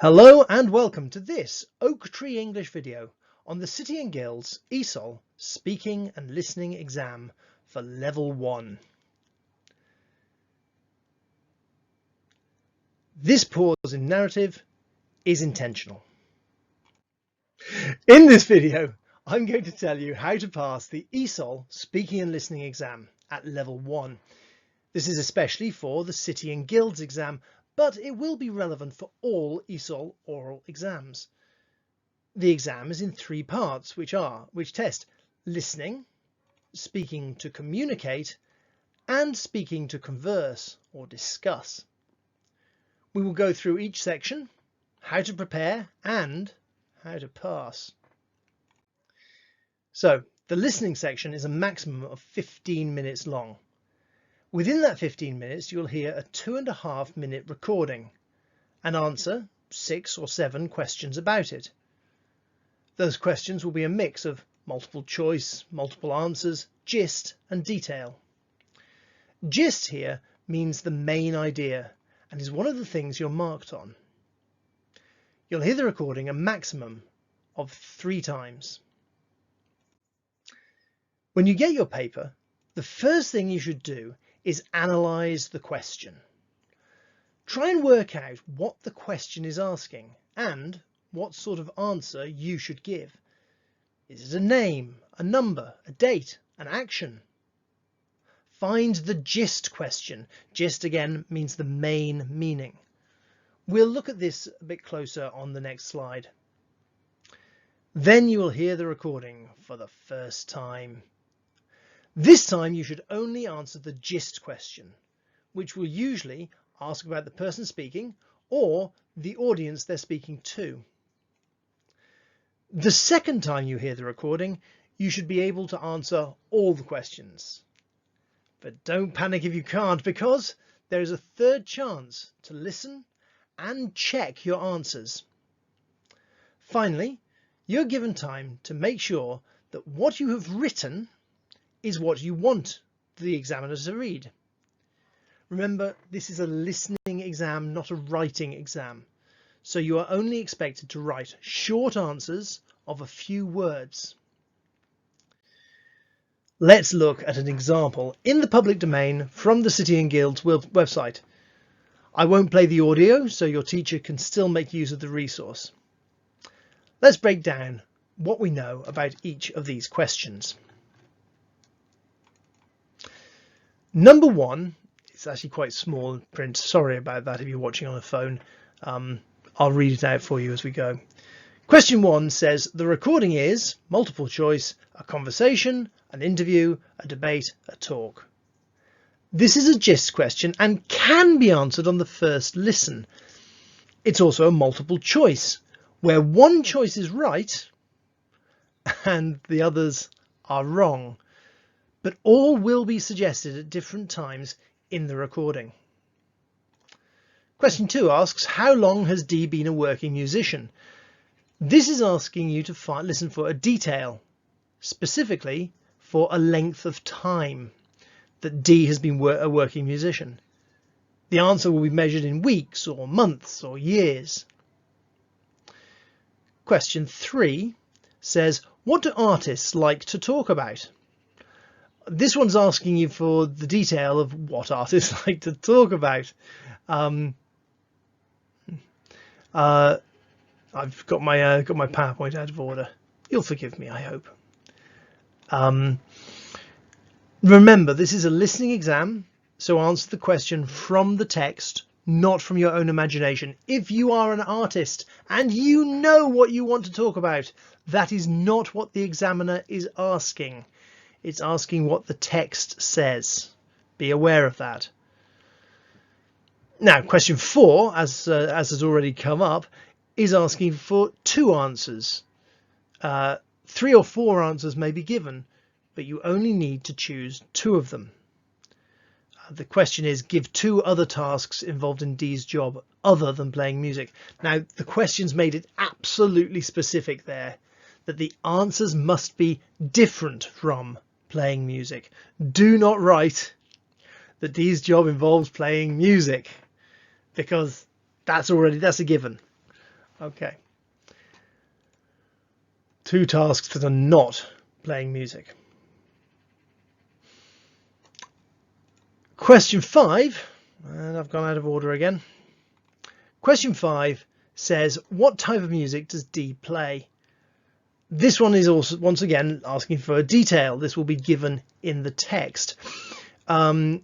Hello and welcome to this Oak Tree English video on the City and Guilds ESOL Speaking and Listening Exam for Level 1. This pause in narrative is intentional. In this video, I'm going to tell you how to pass the ESOL Speaking and Listening Exam at Level 1. This is especially for the City and Guilds exam, but it will be relevant for all ESOL oral exams. The exam is in 3 parts, which test listening, speaking to communicate, and speaking to converse or discuss. We will go through each section, how to prepare and how to pass. So the listening section is a maximum of 15 minutes long. Within that 15 minutes, you'll hear a 2.5-minute recording and answer 6 or 7 questions about it. Those questions will be a mix of multiple choice, multiple answers, gist and detail. Gist here means the main idea and is one of the things you're marked on. You'll hear the recording a maximum of 3 times. When you get your paper, the first thing you should do is analyse the question. Try and work out what the question is asking and what sort of answer you should give. Is it a name, a number, a date, an action? Find the gist question. Gist again means the main meaning. We'll look at this a bit closer on the next slide. Then you will hear the recording for the first time. This time you should only answer the gist question, which will usually ask about the person speaking or the audience they're speaking to. The second time you hear the recording, you should be able to answer all the questions. But don't panic if you can't, because there is a third chance to listen and check your answers. Finally, you're given time to make sure that what you have written is what you want the examiner to read. Remember, this is a listening exam, not a writing exam. So you are only expected to write short answers of a few words. Let's look at an example in the public domain from the City and Guilds website. I won't play the audio, so your teacher can still make use of the resource. Let's break down what we know about each of these questions. Number 1, it's actually quite small in print. Sorry about that if you're watching on a phone. I'll read it out for you as we go. Question 1 says the recording is, multiple choice, a conversation, an interview, a debate, a talk. This is a gist question and can be answered on the first listen. It's also a multiple choice, where one choice is right and the others are wrong. But all will be suggested at different times in the recording. Question 2 asks, how long has Dee been a working musician? This is asking you to listen for a detail, specifically for a length of time that Dee has been a working musician. The answer will be measured in weeks or months or years. Question 3 says, what do artists like to talk about? This one's asking you for the detail of what artists like to talk about. I've got my PowerPoint out of order. You'll forgive me, I hope. Remember, this is a listening exam, so answer the question from the text, not from your own imagination. If you are an artist and you know what you want to talk about, that is not what the examiner is asking. It's asking what the text says. Be aware of that. Now, question 4, as has already come up, is asking for 2 answers. 3 or 4 answers may be given, but you only need to choose 2 of them. The question is, give 2 other tasks involved in Dee's job other than playing music. Now, the question's made it absolutely specific there, that the answers must be different from playing music. Do not write that Dee's job involves playing music, because that's a given. Okay. 2 tasks that are not playing music. Question 5, and I've gone out of order again. Question 5 says, what type of music does D play? This one is also, once again, asking for detail. This will be given in the text. The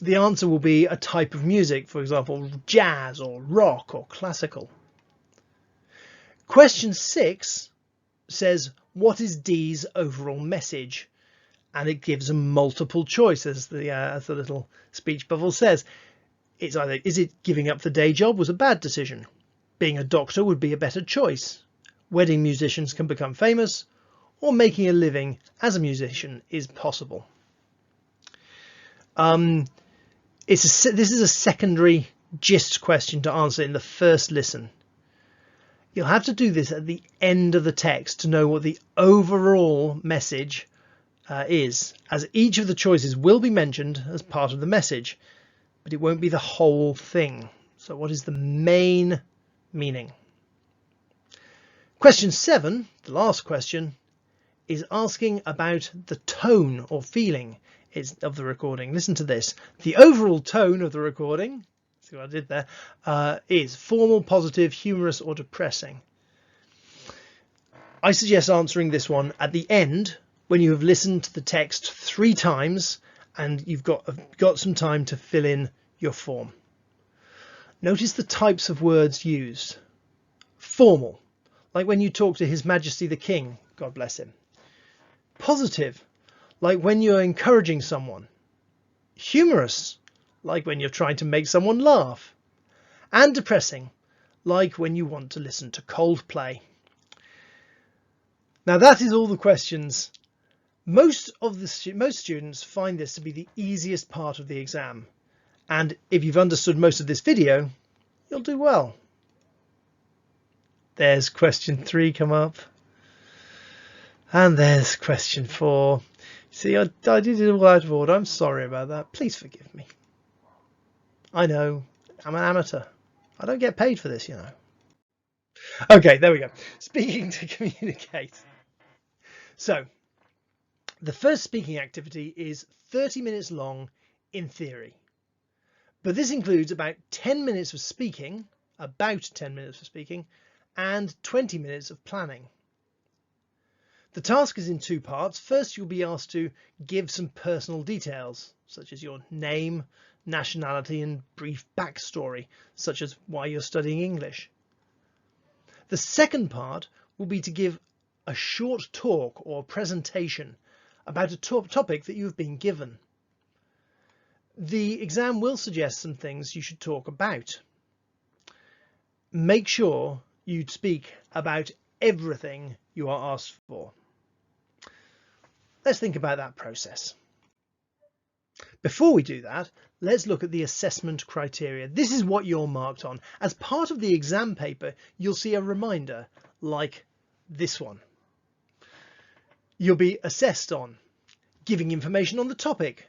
answer will be a type of music, for example, jazz or rock or classical. Question 6 says, what is D's overall message? And it gives a multiple choice, as the little speech bubble says. It's either, is it giving up the day job was a bad decision? Being a doctor would be a better choice. Wedding musicians can become famous, or making a living as a musician is possible. This is a secondary gist question to answer in the first listen. You'll have to do this at the end of the text to know what the overall message is, as each of the choices will be mentioned as part of the message, but it won't be the whole thing. So what is the main meaning? Question 7, the last question, is asking about the tone or feeling of the recording. Listen to this. The overall tone of the recording, see what I did there, is formal, positive, humorous, or depressing. I suggest answering this one at the end when you have listened to the text 3 times and you've got some time to fill in your form. Notice the types of words used. Formal, like when you talk to His Majesty the King, God bless him. Positive, like when you're encouraging someone. Humorous, like when you're trying to make someone laugh. And depressing, like when you want to listen to Coldplay. Now that is all the questions. Most students find this to be the easiest part of the exam. And if you've understood most of this video, you'll do well. There's question 3 come up. And there's question 4. See, I did it all out of order. I'm sorry about that. Please forgive me. I know, I'm an amateur. I don't get paid for this, you know. Okay, there we go. Speaking to communicate. So, the first speaking activity is 30 minutes long in theory. But this includes about 10 minutes of speaking, and 20 minutes of planning. The task is in 2 parts. First, you'll be asked to give some personal details, such as your name, nationality, and brief backstory, such as why you're studying English. The second part will be to give a short talk or presentation about a topic that you've been given. The exam will suggest some things you should talk about. Make sure you speak about everything you are asked for. Let's think about that process. Before we do that, let's look at the assessment criteria. This is what you're marked on. As part of the exam paper, you'll see a reminder like this one. You'll be assessed on giving information on the topic,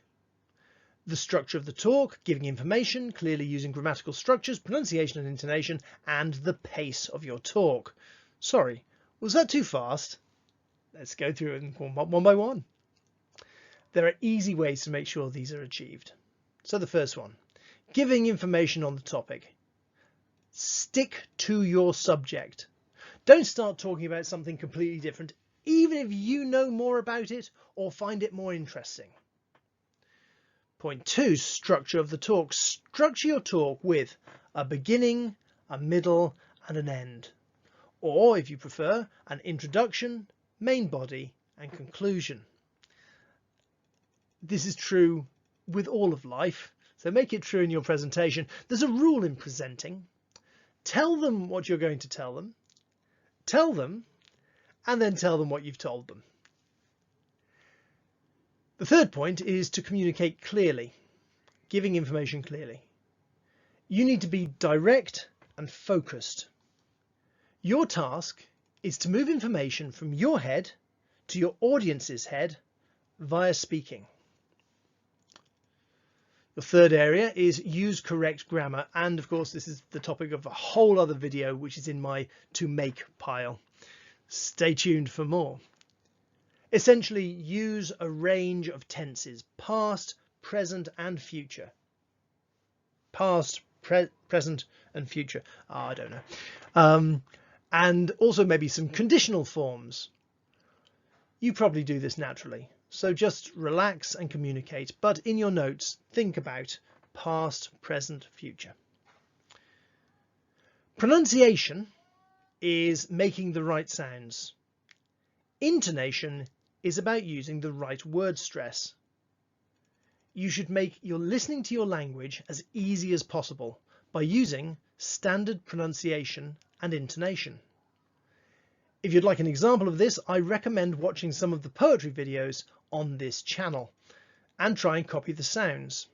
the structure of the talk, giving information, clearly using grammatical structures, pronunciation and intonation, and the pace of your talk. Sorry, was that too fast? Let's go through it one by one. There are easy ways to make sure these are achieved. So the first one, giving information on the topic. Stick to your subject. Don't start talking about something completely different, even if you know more about it or find it more interesting. Point 2, structure of the talk. Structure your talk with a beginning, a middle, and an end. Or, if you prefer, an introduction, main body, and conclusion. This is true with all of life, so make it true in your presentation. There's a rule in presenting. Tell them what you're going to tell them, and then tell them what you've told them. The third point is to communicate clearly, giving information clearly. You need to be direct and focused. Your task is to move information from your head to your audience's head via speaking. The third area is use correct grammar, and of course this is the topic of a whole other video which is in my to make pile. Stay tuned for more. Essentially, use a range of tenses: past, present and future. Past, present and future. I don't know. And also maybe some conditional forms. You probably do this naturally, so just relax and communicate, but in your notes think about past, present, future. Pronunciation is making the right sounds. Intonation is about using the right word stress. You should make your listening to your language as easy as possible by using standard pronunciation and intonation. If you'd like an example of this, I recommend watching some of the poetry videos on this channel and try and copy the sounds.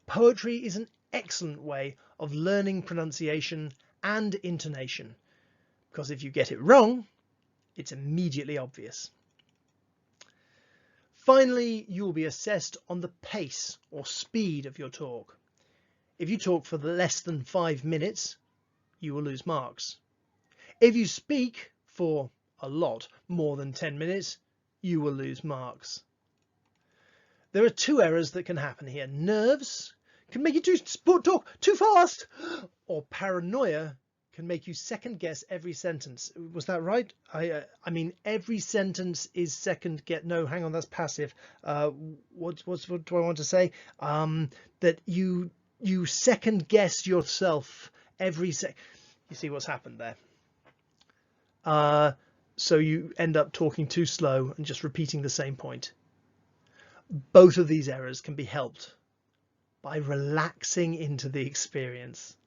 Poetry is an excellent way of learning pronunciation and intonation, because if you get it wrong, it's immediately obvious. Finally, you will be assessed on the pace or speed of your talk. If you talk for less than 5 minutes, you will lose marks. If you speak for a lot more than 10 minutes, you will lose marks. There are 2 errors that can happen here. Nerves can make you talk too fast, or paranoia can make you second guess every sentence. Was that right? I mean, every sentence is no, hang on, that's passive. What do I want to say? That you second guess yourself every You see what's happened there? So you end up talking too slow and just repeating the same point. Both of these errors can be helped by relaxing into the experience.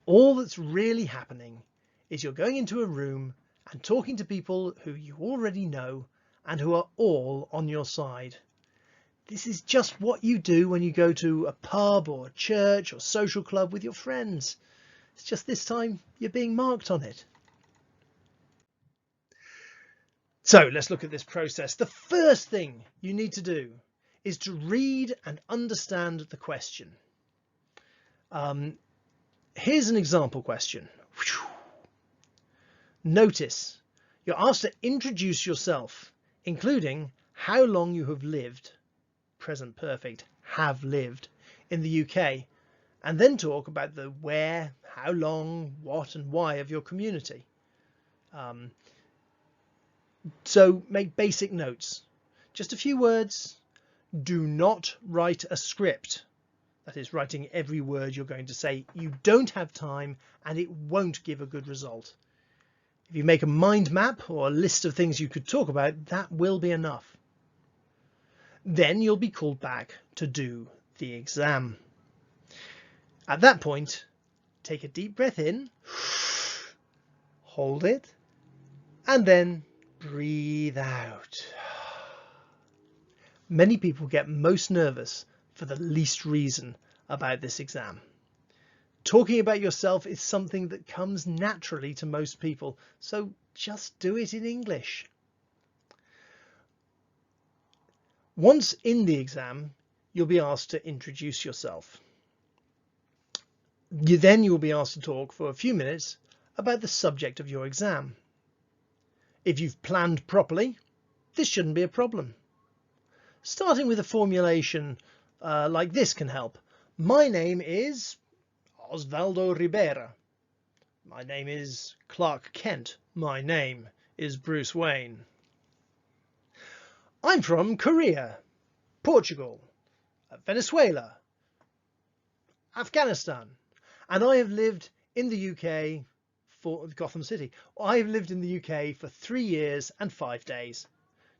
All that's really happening is you're going into a room and talking to people who you already know and who are all on your side. This is just what you do when you go to a pub or a church or social club with your friends. It's just this time you're being marked on it. So let's look at this process. The first thing you need to do is to read and understand the question. Here's an example question. Notice you're asked to introduce yourself, including how long you have lived, present perfect, have lived, in the UK, and then talk about the where, how long, what and why of your community. So make basic notes. Just a few words. Do not write a script. That is, writing every word you're going to say. You don't have time and it won't give a good result. If you make a mind map or a list of things you could talk about, that will be enough. Then you'll be called back to do the exam. At that point, take a deep breath in, hold it, and then breathe out. Many people get most nervous for the least reason about this exam. Talking about yourself is something that comes naturally to most people, so just do it in English. Once in the exam, you'll be asked to introduce yourself. Then you'll be asked to talk for a few minutes about the subject of your exam. If you've planned properly, this shouldn't be a problem. Starting with a formulation like this can help. My name is Osvaldo Ribera. My name is Clark Kent. My name is Bruce Wayne. I'm from Korea, Portugal, Venezuela, Afghanistan, and I have lived in the UK for Gotham City. I have lived in the UK for 3 years and 5 days.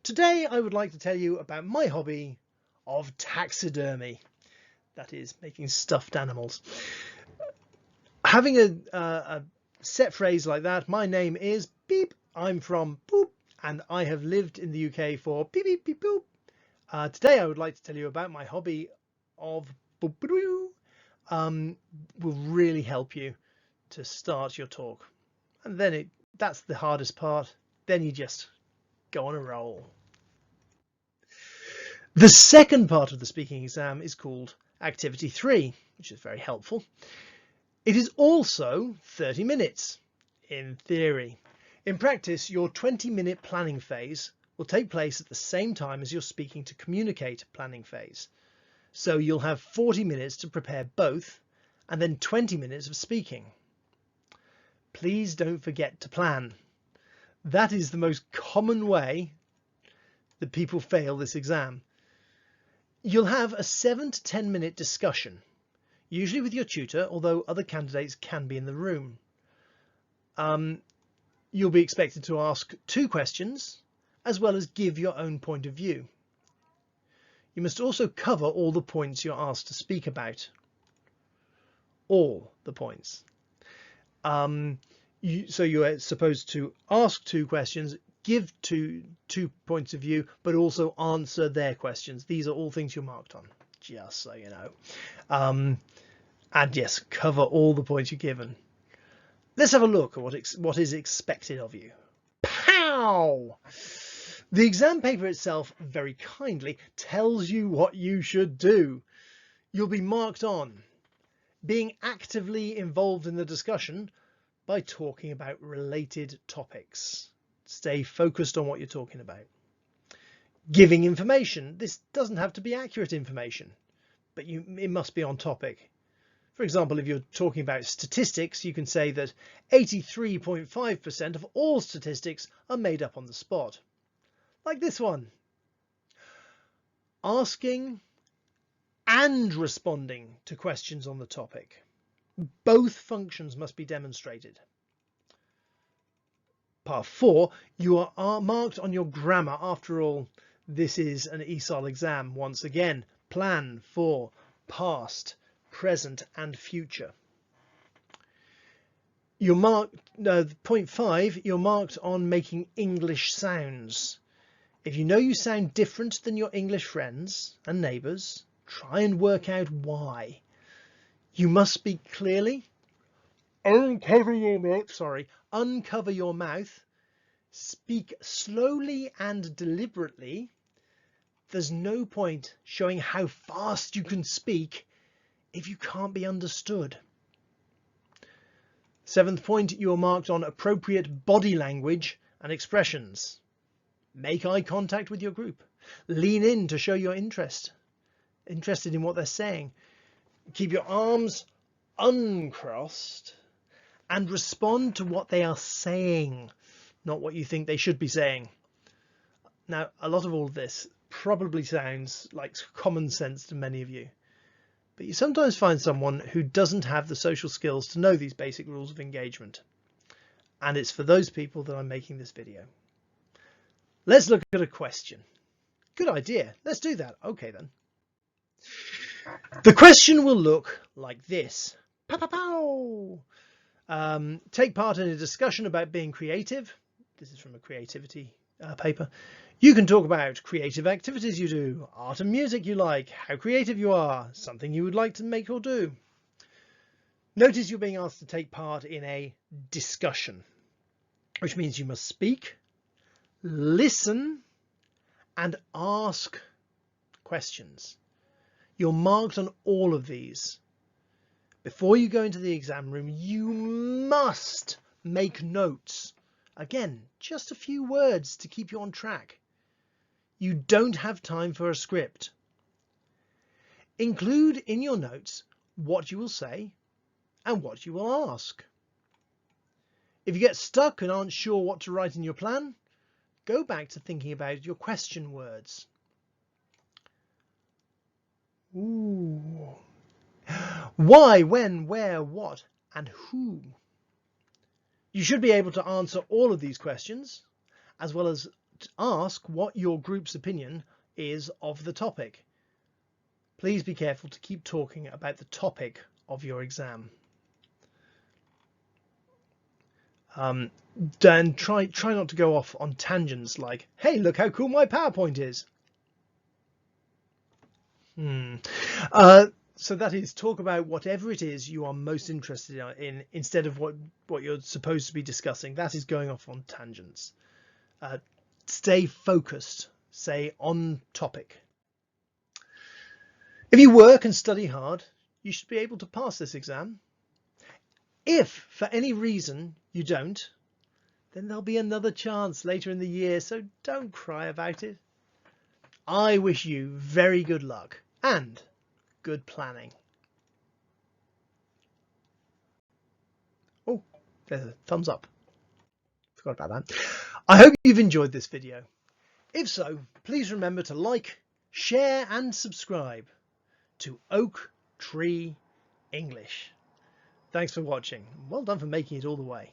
Today I would like to tell you about my hobby of taxidermy. That is, making stuffed animals. Having a set phrase like that, my name is beep, I'm from boop, and I have lived in the UK for beep beep beep boop. Today I would like to tell you about my hobby of boop boop. Will really help you to start your talk. And then that's the hardest part. Then you just go on a roll. The second part of the speaking exam is called Activity 3, which is very helpful. It is also 30 minutes in theory. In practice, your 20-minute planning phase will take place at the same time as your speaking to communicate planning phase. So you'll have 40 minutes to prepare both and then 20 minutes of speaking. Please don't forget to plan. That is the most common way that people fail this exam. You'll have a 7 to 10 minute discussion, usually with your tutor, although other candidates can be in the room. You'll be expected to ask 2 questions, as well as give your own point of view. You must also cover all the points you're asked to speak about. All the points. So you are supposed to ask 2 questions, give two points of view, but also answer their questions. These are all things you're marked on, just so you know. And yes, cover all the points you're given. Let's have a look at what is expected of you. Pow! The exam paper itself very kindly tells you what you should do. You'll be marked on being actively involved in the discussion by talking about related topics. Stay focused on what you're talking about. Giving information. This doesn't have to be accurate information, but it must be on topic. For example, if you're talking about statistics, you can say that 83.5% of all statistics are made up on the spot. Like this one. Asking and responding to questions on the topic. Both functions must be demonstrated. Part 4, you are marked on your grammar. After all, this is an ESOL exam. Once again, plan for past, present and future. You're marked, point 5, you're marked on making English sounds. If you know you sound different than your English friends and neighbours, try and work out why. You must speak clearly, uncover your mouth, speak slowly and deliberately. There's no point showing how fast you can speak if you can't be understood. 7th point, you're marked on appropriate body language and expressions. Make eye contact with your group. Lean in to show your interested in what they're saying. Keep your arms uncrossed and respond to what they are saying, not what you think they should be saying. Now, a lot of all of this probably sounds like common sense to many of you, but you sometimes find someone who doesn't have the social skills to know these basic rules of engagement. And it's for those people that I'm making this video. Let's look at a question. Good idea. Let's do that. Okay, then. The question will look like this. Pow, pow, pow. Take part in a discussion about being creative. This is from a creativity paper. You can talk about creative activities you do, art and music you like, how creative you are, something you would like to make or do. Notice you're being asked to take part in a discussion, which means you must speak, listen, and ask questions. You're marked on all of these. Before you go into the exam room, you must make notes. Again, just a few words to keep you on track. You don't have time for a script. Include in your notes what you will say and what you will ask. If you get stuck and aren't sure what to write in your plan, go back to thinking about your question words. Ooh. Why, when, where, what, and who. You should be able to answer all of these questions, as well as ask what your group's opinion is of the topic. Please be careful to keep talking about the topic of your exam. Then try not to go off on tangents like, hey, look how cool my PowerPoint is. So that is, talk about whatever it is you are most interested in instead of what you're supposed to be discussing. That is going off on tangents. Stay focused, say on topic. If you work and study hard, you should be able to pass this exam. If for any reason you don't, then there'll be another chance later in the year, so don't cry about it. I wish you very good luck and good planning. Oh, there's a thumbs up. Forgot about that. I hope you've enjoyed this video. If so, please remember to like, share and subscribe to Oak Tree English. Thanks for watching. Well done for making it all the way.